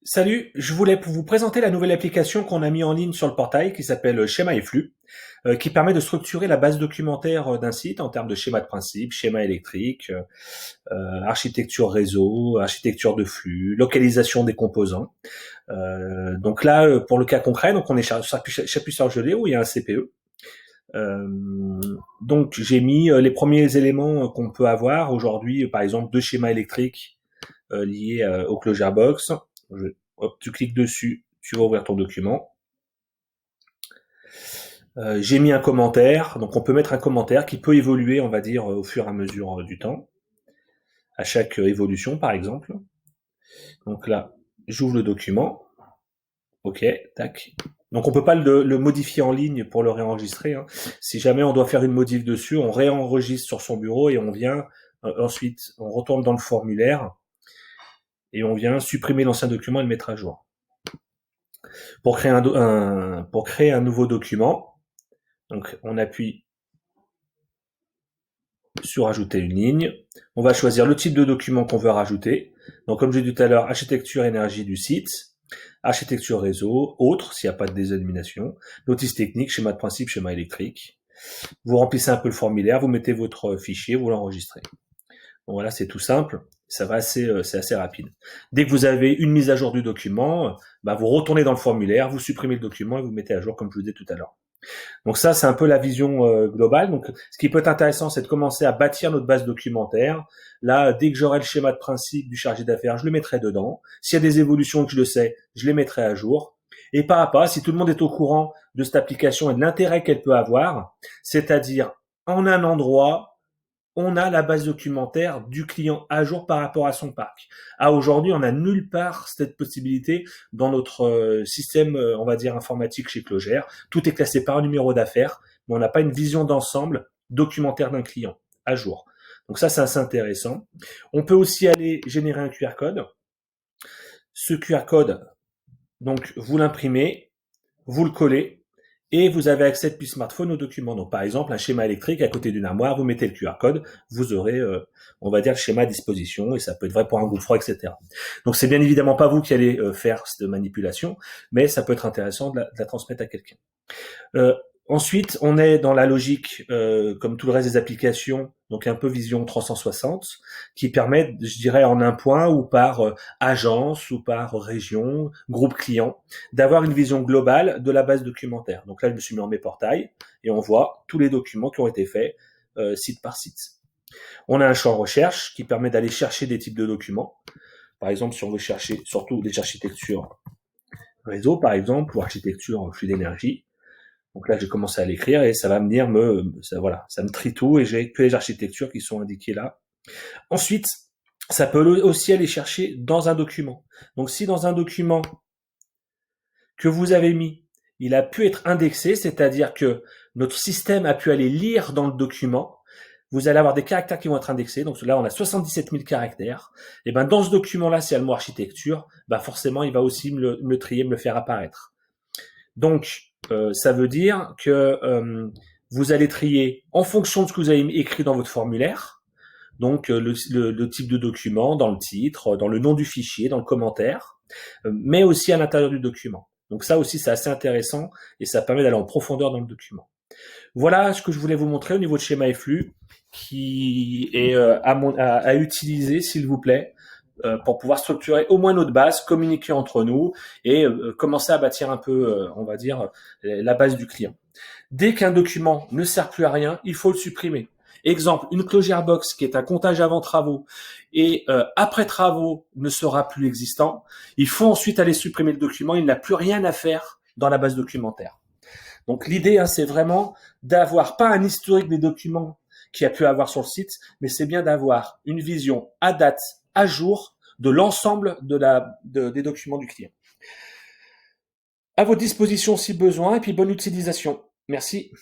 Salut, je voulais vous présenter la nouvelle application qu'on a mis en ligne sur le portail qui s'appelle Schéma et Flux, qui permet de structurer la base documentaire d'un site en termes de schéma de principe, schéma électrique, architecture réseau, architecture de flux, localisation des composants. Donc là, pour le cas concret, donc on est Chapuis-Sargelé où il y a un CPE. Donc j'ai mis les premiers éléments qu'on peut avoir aujourd'hui, par exemple deux schémas électriques liés au Clojure Box. Hop, tu cliques dessus, tu vas ouvrir ton document. J'ai mis un commentaire, donc on peut mettre un commentaire qui peut évoluer, on va dire, au fur et à mesure du temps, à chaque évolution par exemple. Donc là, j'ouvre le document. Ok, tac. Donc on peut pas le modifier en ligne pour le réenregistrer. Hein. Si jamais on doit faire une modif dessus, on réenregistre sur son bureau et on vient ensuite, on retourne dans le formulaire et on vient supprimer l'ancien document et le mettre à jour. Pour créer un nouveau document, donc on appuie sur ajouter une ligne. On va choisir le type de document qu'on veut rajouter. Donc comme j'ai dit tout à l'heure, architecture énergie du site, architecture réseau, autre s'il n'y a pas de dénomination, notice technique, schéma de principe, schéma électrique. Vous remplissez un peu le formulaire, vous mettez votre fichier, vous l'enregistrez. Bon, voilà, c'est tout simple. C'est assez rapide. Dès que vous avez une mise à jour du document, vous retournez dans le formulaire, vous supprimez le document et vous mettez à jour comme je vous disais tout à l'heure. Donc ça, c'est un peu la vision globale. Donc, ce qui peut être intéressant, c'est de commencer à bâtir notre base documentaire. Là, dès que j'aurai le schéma de principe du chargé d'affaires, je le mettrai dedans. S'il y a des évolutions que je le sais, je les mettrai à jour. Et pas à pas, si tout le monde est au courant de cette application et de l'intérêt qu'elle peut avoir, c'est-à-dire en un endroit, on a la base documentaire du client à jour par rapport à son parc. Aujourd'hui, on n'a nulle part cette possibilité dans notre système, on va dire, informatique chez Clojure. Tout est classé par un numéro d'affaires, mais on n'a pas une vision d'ensemble documentaire d'un client à jour. Donc ça, c'est assez intéressant. On peut aussi aller générer un QR code. Ce QR code, donc, vous l'imprimez, vous le collez, et vous avez accès depuis smartphone aux documents. Donc, par exemple, un schéma électrique à côté d'une armoire, vous mettez le QR code, vous aurez, on va dire, le schéma à disposition, et ça peut être vrai pour un groupe froid, etc. Donc, c'est bien évidemment pas vous qui allez faire cette manipulation, mais ça peut être intéressant de la transmettre à quelqu'un. Ensuite, on est dans la logique, comme tout le reste des applications, donc un peu vision 360, qui permet, je dirais, en un point ou par agence ou par région, groupe client, d'avoir une vision globale de la base documentaire. Donc là, je me suis mis en mes portails et on voit tous les documents qui ont été faits site par site. On a un champ recherche qui permet d'aller chercher des types de documents. Par exemple, si on veut chercher surtout des architectures réseau, par exemple, ou architecture flux d'énergie. Donc là, j'ai commencé à l'écrire et ça va venir ça me trie tout et j'ai que les architectures qui sont indiquées là. Ensuite, ça peut aussi aller chercher dans un document. Donc si dans un document que vous avez mis, il a pu être indexé, c'est-à-dire que notre système a pu aller lire dans le document, vous allez avoir des caractères qui vont être indexés. Donc là, on a 77 000 caractères. Et dans ce document-là, s'il y a le mot architecture, forcément, il va aussi me le trier, me le faire apparaître. Donc, ça veut dire que vous allez trier en fonction de ce que vous avez écrit dans votre formulaire, donc le type de document, dans le titre, dans le nom du fichier, dans le commentaire, mais aussi à l'intérieur du document. Donc ça aussi, c'est assez intéressant et ça permet d'aller en profondeur dans le document. Voilà ce que je voulais vous montrer au niveau de schéma et flux, qui est à utiliser, s'il vous plaît, pour pouvoir structurer au moins notre base, communiquer entre nous et commencer à bâtir un peu, on va dire, la base du client. Dès qu'un document ne sert plus à rien, il faut le supprimer. Exemple, une Clojure Box qui est un comptage avant travaux et après travaux ne sera plus existant, il faut ensuite aller supprimer le document, il n'a plus rien à faire dans la base documentaire. Donc l'idée, c'est vraiment d'avoir pas un historique des documents qu'il y a pu avoir sur le site, mais c'est bien d'avoir une vision à date, à jour, de l'ensemble des documents du client. À votre disposition si besoin, et puis bonne utilisation. Merci.